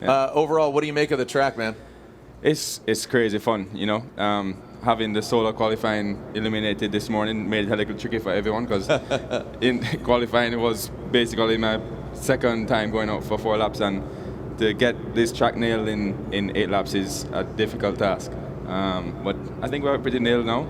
Yeah. Overall, what do you make of the track, man? It's crazy fun, you know. Having the solo qualifying eliminated this morning made it a little tricky for everyone because in qualifying it was basically my second time going out for 4 laps, and to get this track nailed in 8 laps is a difficult task. But I think we're pretty nailed now.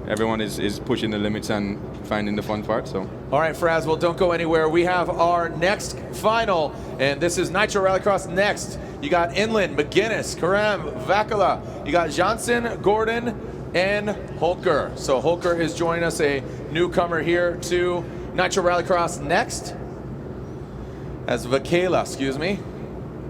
Everyone is pushing the limits and finding the fun part. So. All right, Fraz, well, don't go anywhere. We have our next final, and this is Nitro Rallycross next. You got Enlund, McGinnis, Karam, Vakala. You got Johnson, Gordon, and Holker. So Holker is joining us, a newcomer here to Nitro Rallycross next. As Vakala, excuse me.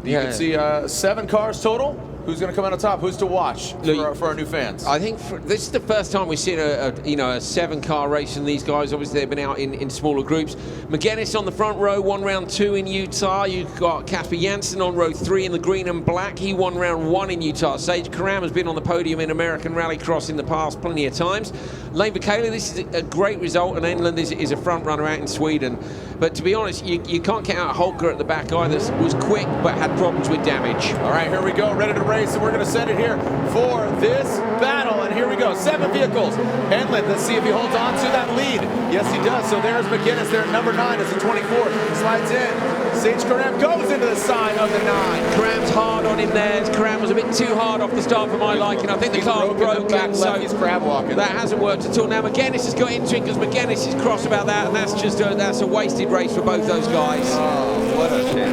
You can see 7 cars total. Who's going to come out on top? Who's to watch for our new fans? I think this is the first time we've seen a 7-car race from these guys. Obviously, they've been out in smaller groups. McGinnis on the front row, won round 2 in Utah. You've got Casper Janssen on row 3 in the green and black. He won round 1 in Utah. Sage Karam has been on the podium in American Rallycross in the past plenty of times. Lane Vakala, this is a great result, and Enlund is a front runner out in Sweden. But to be honest, you can't count out Holker at the back either. Was quick, but had problems with damage. All right, here we go, ready to race, and we're going to send it here for this battle. And here we go, 7 vehicles. Enlund, let's see if he holds on to that lead. Yes, he does. So there's McGinnis there at number 9 as a 24. Slides in. Sage Karam goes into the side of the 9. Karam's hard on him there. Karam was a bit too hard off the start for my liking. I think the car broke back so left. He's crab walking. That hasn't worked at all. Now McGinnis has got into it because McGinnis is cross about that, and that's just that's a wasted race for both those guys. Oh,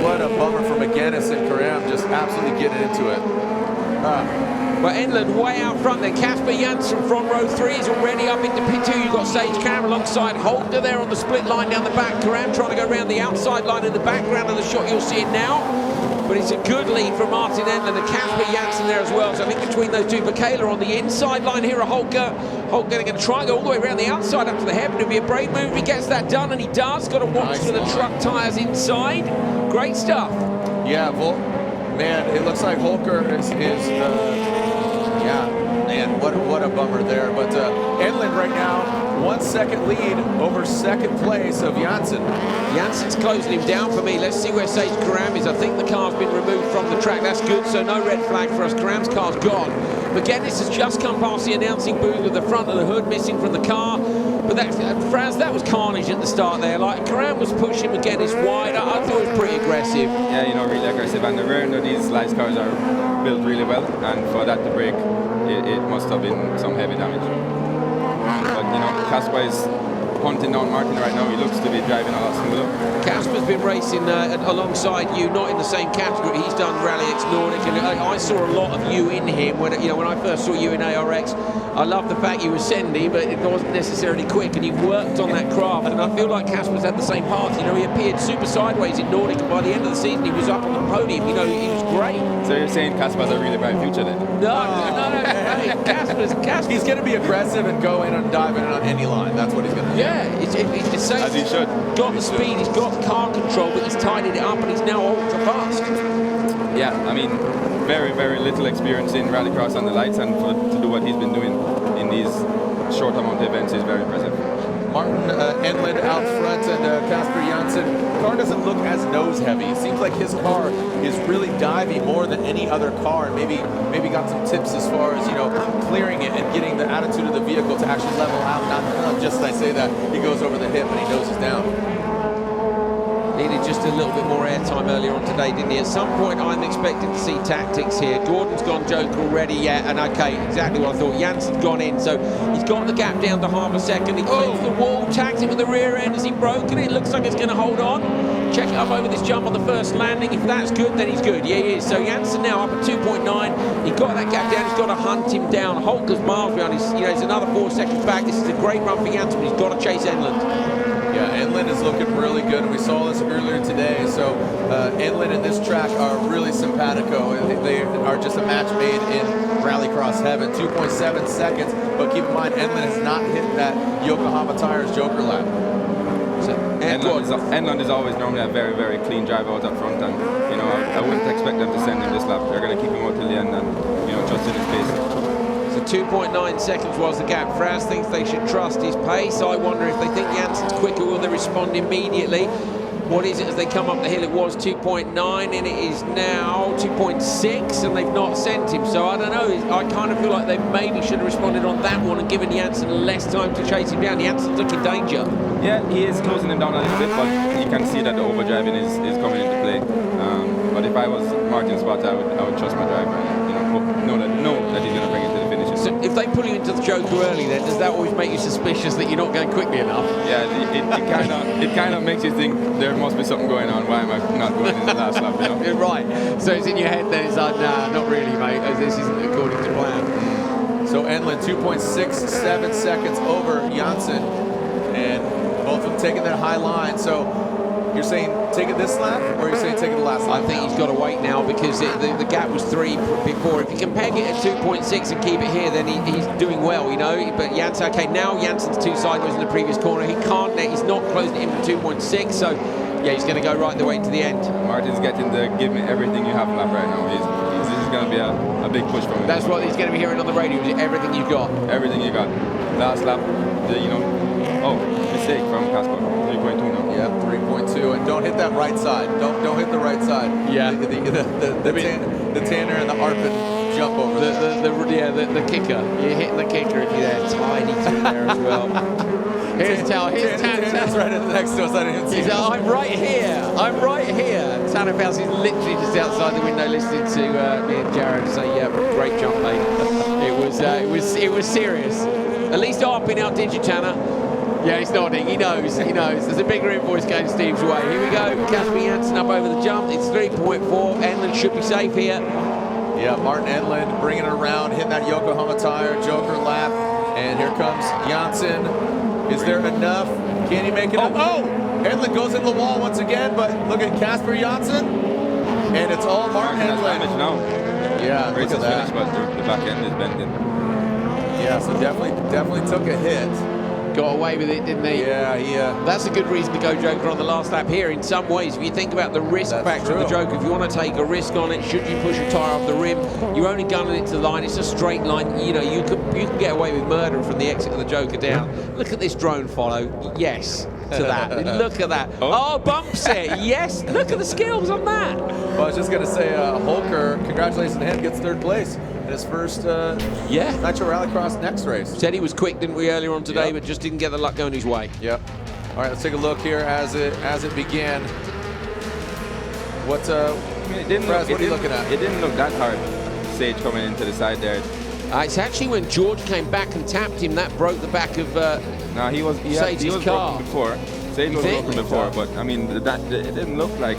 what a bummer for McGinnis and Karam, just absolutely getting into it. But Enlund way out front there. Casper Janssen front row 3 is already up into P2. You've got Sage Karam alongside Holter there on the split line down the back. Karam trying to go around the outside line in the background of the shot. You'll see it now. But it's a good lead for Martin Enlund and Casper Janssen there as well. So I think between those two, Vakala on the inside line here, Holker going to try and go all the way around the outside up to the head. But it'll be a brave move if he gets that done, and he does. Got to watch for the truck tyres inside. Great stuff. Yeah, man, it looks like Holker is man, what a bummer there. But Enlund right now, 1 second lead over second place of Janssen. Janssen's closing him down for me. Let's see where Sage Karam is. I think the car's been removed from the track. That's good, so no red flag for us. Karam's car's gone. McGinnis has just come past the announcing booth with the front of the hood missing from the car. But Franz, that was carnage at the start there. Like, Karam was pushing McGinnis wide. I thought it was pretty aggressive. Yeah, you know, really aggressive. And the rear end of these light cars are built really well. And for that to break, it must have been some heavy damage. But, you know, Casper is hunting down Martin right now. He looks to be driving a lot smoother. Casper's been racing alongside you, not in the same category. He's done Rally X Nordic, and I saw a lot of you in him when I first saw you in ARX. I love the fact you were Sendy, but it wasn't necessarily quick, and he worked on that craft. And I feel like Casper's had the same path. You know, he appeared super sideways in Nordic, and by the end of the season, he was up on the podium. You know, he was great. So you're saying Casper's a really bright future then? No. Casper's. He's going to be aggressive and go in and dive in on any line. That's what he's going to do. Yeah, it's the same. As he should. Got the speed, he's got car control, but he's tidied it up, and he's now ultra fast. Yeah, I mean, very, very little experience in Rallycross on the lights, and to do what he's been doing in these short amount of events is very impressive. Martin Enlund out front and Casper Janssen. Car doesn't look as nose heavy. It seems like his car is really diving more than any other car, and maybe got some tips as far as, you know, clearing it and getting the attitude of the vehicle to actually level out. Not just as I say that, he goes over the hip and he noses down. Needed just a little bit more airtime earlier on today, didn't he? At some point, I'm expecting to see tactics here. Gordon's gone Joker already, yeah, and okay, exactly what I thought. Janssen's gone in, so he's got the gap down to half a second. He clips the wall, tags it with the rear end. Has he broken it? It looks like it's going to hold on. Check it up over this jump on the first landing. If that's good, then he's good. Yeah, he is. So Janssen now up at 2.9. He got that gap down. He's got to hunt him down. Holker's miles behind. He's another 4 seconds back. This is a great run for Janssen, but he's got to chase Enlund. Yeah, Enlund is looking really good, and we saw this earlier today. So Enlund and this track are really simpatico. They are just a match made in Rallycross heaven. 2.7 seconds, but keep in mind, Enlund has not hit that Yokohama Tires Joker lap. So, Enlund is always normally a very, very clean driver out up front, and you know I wouldn't expect them to send him this lap. They're going to keep him out till the end, and you know, trust in his pace. So 2.9 seconds was the gap. Fraz thinks they should trust his pace. I wonder if they think Janssen's quicker, will they respond immediately? What is it as they come up the hill? It was 2.9 and it is now 2.6, and they've not sent him. So I don't know. I kind of feel like they maybe should have responded on that one and given Janssen less time to chase him down. Janssen's looking danger. Yeah, he is closing him down a little bit, but you can see that the overdriving is coming into play. But if I was Martin's spot, I would trust my driver and know that he's going to bring it to the finish. So if they pull you into the Joker early, then does that always make you suspicious that you're not going quickly enough? Yeah, it kind of makes you think there must be something going on. Why am I not going in the last lap? You know? Right. So it's in your head then. It's like, nah, not really, mate. As this isn't according to plan. So Enlund 2.67 seconds over Janssen, and both of them taking that high line. So you're saying take it this lap, or you're saying take it the last lap? I think he's got to wait now because the gap was 3 before. If he can peg it at 2.6 and keep it here, then he's doing well, you know. But Janssen, okay, now Janssen's 2 sideways in the previous corner. He can't, he's not closing it in for 2.6, so yeah, he's going to go right the way to the end. Martin's getting the give me everything you have lap right now. This is going to be a big push for him. That's what he's going to be hearing on the radio. Everything you've got. Everything you got. Last lap, mistake from Casper. 3.2 now. Yeah, 3.2, and don't hit that right side. Don't hit the right side. Yeah. The Tanner and the Arpin jump over the kicker. You're hitting the kicker if you're there. Tiny through there as well. Here's Tanner's right next to us. I didn't see him. I'm right here. I'm right here. Tanner Fels is literally just outside the window listening to me and Jared say, yeah, great jump, mate. It was serious. At least Arpin outdid you, Tanner. Yeah, he's nodding. He knows. There's a bigger invoice going Steve's way. Here we go. Casper Janssen up over the jump. It's 3.4. Enlund should be safe here. Yeah, Martin Enlund bringing it around, hitting that Yokohama tire, Joker lap. And here comes Janssen. Is there enough? Can he make it? Oh! Enlund goes into the wall once again, but look at Casper Janssen. And it's all Martin Enlund. Now. Yeah, look at that. Finish, but the back end is bending. Yeah, so definitely took a hit. Got away with it, didn't he? Yeah. That's a good reason to go Joker on the last lap here. In some ways, if you think about the risk factor of the Joker, if you want to take a risk on it, should you push a tyre off the rim, you're only gunning it to the line. It's a straight line. You know, you can get away with murder from the exit of the Joker down. Look at this drone follow. Yes. To that. Look at that. Oh, bumps it. Yes. Look at the skills on that. Well, I was just going to say, Holker, congratulations to him, gets 3rd place in his first Nitro Rallycross next race. Said he was quick, didn't we, earlier on today, but just didn't get the luck going his way. Yep. All right, let's take a look here as it began. What are you looking at? It didn't look that hard. Sage coming into the side there. It's actually when George came back and tapped him that broke the back of he was car. broken before. Sage was broken before, but I mean it didn't look like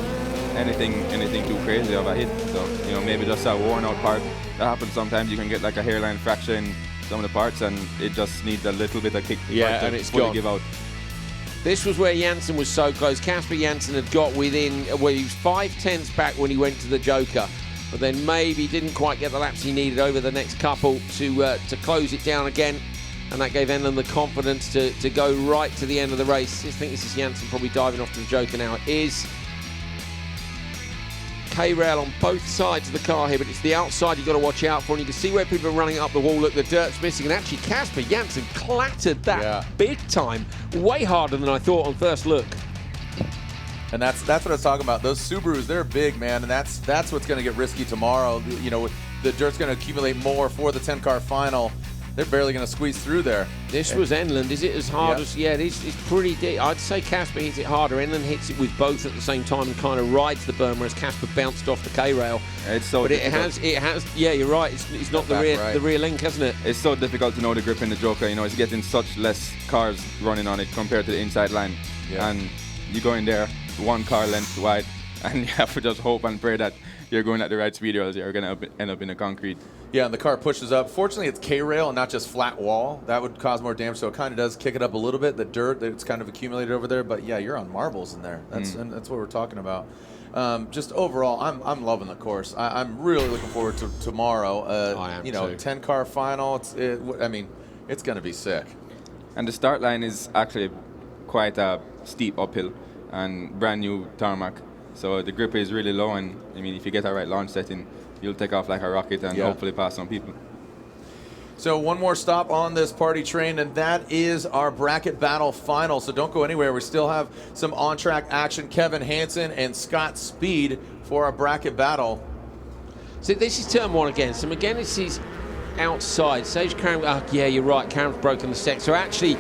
anything too crazy of a hit. So maybe just a worn out part. That happens sometimes. You can get like a hairline fracture in some of the parts, and it just needs a little bit of kick. And it's fully gone. Give out. This was where Janssen was so close. Casper Janssen had got within, he was 5/10 back when he went to the Joker, but then maybe didn't quite get the laps he needed over the next couple to close it down again, and that gave Enlund the confidence to go right to the end of the race. I think this is Janssen probably diving off to the Joker now. It is K-rail on both sides of the car here, but it's the outside you've got to watch out for, and you can see where people are running up the wall. Look, the dirt's missing, and actually Casper Janssen clattered that big time, way harder than I thought on first look. And that's what I was talking about. Those Subarus, they're big, man, and that's what's going to get risky tomorrow. You know, the dirt's going to accumulate more for the 10-car final. They're barely going to squeeze through there. This was Enlund. Is it as hard as... Yeah, it's pretty deep. I'd say Casper hits it harder. Enlund hits it with both at the same time and kind of rides the berm, whereas Casper bounced off the K-rail. It's so but difficult. it has. Yeah, you're right. It's not the rear link, hasn't it? It's so difficult to know the grip in the Joker. You know, it's getting such less cars running on it compared to the inside line. Yeah. And you go in there, 1 car length wide, and you have to just hope and pray that you're going at the right speed, or else you're going to end up in the concrete. Yeah, and the car pushes up. Fortunately, it's K-rail and not just flat wall. That would cause more damage, so it kind of does kick it up a little bit. The dirt that's kind of accumulated over there, but yeah, you're on marbles in there. That's what we're talking about. Just overall, I'm loving the course. I'm really looking forward to tomorrow. I am too. 10-car final. It's going to be sick. And the start line is actually quite a steep uphill and brand new tarmac. So the grip is really low, and I mean, if you get a right launch setting, you'll take off like a rocket and hopefully pass some people. So one more stop on this party train, and that is our bracket battle final. So don't go anywhere. We still have some on-track action. Kevin Hansen and Scott Speed for our bracket battle. So this is turn 1 again. So McGuinness is outside. Sage Karen, yeah, you're right. Karen's broken the set. So actually,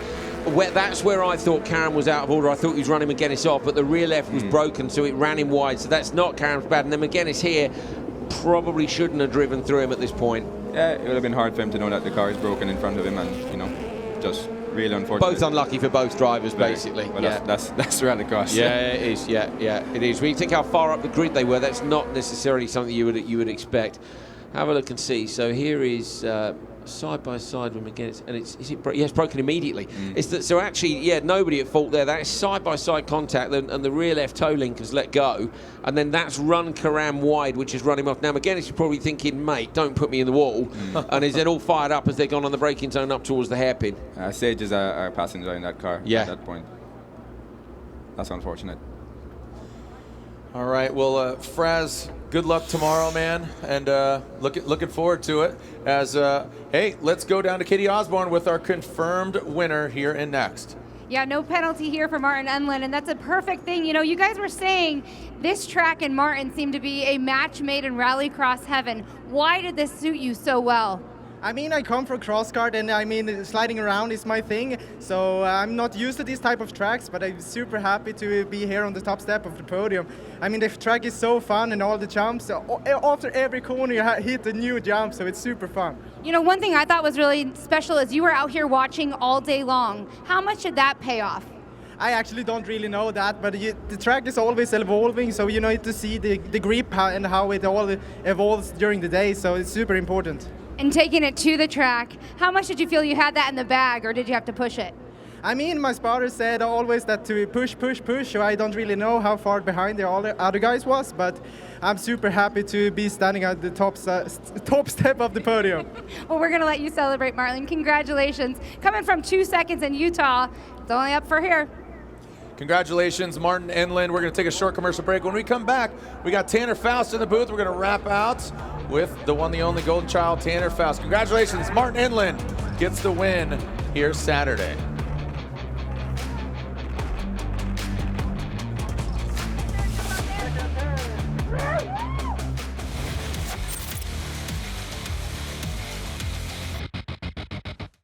that's where I thought Karen was out of order. I thought he was running McGuinness off, but the rear left was broken, so it ran him wide. So that's not Karen's bad. And then McGuinness here probably shouldn't have driven through him at this point. Yeah, it would have been hard for him to know that the car is broken in front of him, and, you know, just really unfortunate. Both unlucky for both drivers, basically. Well, yeah. that's Rallycross. Yeah, it is. Yeah, it is. When you think how far up the grid they were, that's not necessarily something you would expect. Have a look and see. So here is side by side with McGuinness, and it's broken immediately. It's that, so actually, yeah, nobody at fault there. That is side by side contact, and the rear left toe link has let go, and then that's run Karam wide, which has run him off. Now McGuinness is probably thinking, mate, don't put me in the wall, and is then all fired up as they've gone on the braking zone up towards the hairpin. Sage is our passenger in that car at that point. That's unfortunate. All right, well, Fraz, good luck tomorrow, man, and looking forward to it. As hey, let's go down to Katie Osborne with our confirmed winner here in next. Yeah, no penalty here for Martin Enlund, and that's a perfect thing. You know, you guys were saying this track and Martin seem to be a match made in Rallycross heaven. Why did this suit you so well? I mean, I come from cross-kart, and I mean, sliding around is my thing, so I'm not used to these type of tracks, but I'm super happy to be here on the top step of the podium. I mean, the track is so fun, and all the jumps, after every corner you hit a new jump, so it's super fun. You know, one thing I thought was really special is you were out here watching all day long. How much did that pay off? I actually don't really know that, but the track is always evolving, so you need to see the grip and how it all evolves during the day, so it's super important. And taking it to the track, how much did you feel you had that in the bag, or did you have to push it? I mean, my spotter said always that to push, so I don't really know how far behind the other guys was, but I'm super happy to be standing at the top step of the podium. Well, we're going to let you celebrate, Marlon. Congratulations. Coming from 2 seconds in Utah, it's only up for here. Congratulations, Martin Enlund. We're going to take a short commercial break. When we come back, we got Tanner Faust in the booth. We're going to wrap out with the one, the only golden child, Tanner Faust. Congratulations, Martin Enlund gets the win here Saturday.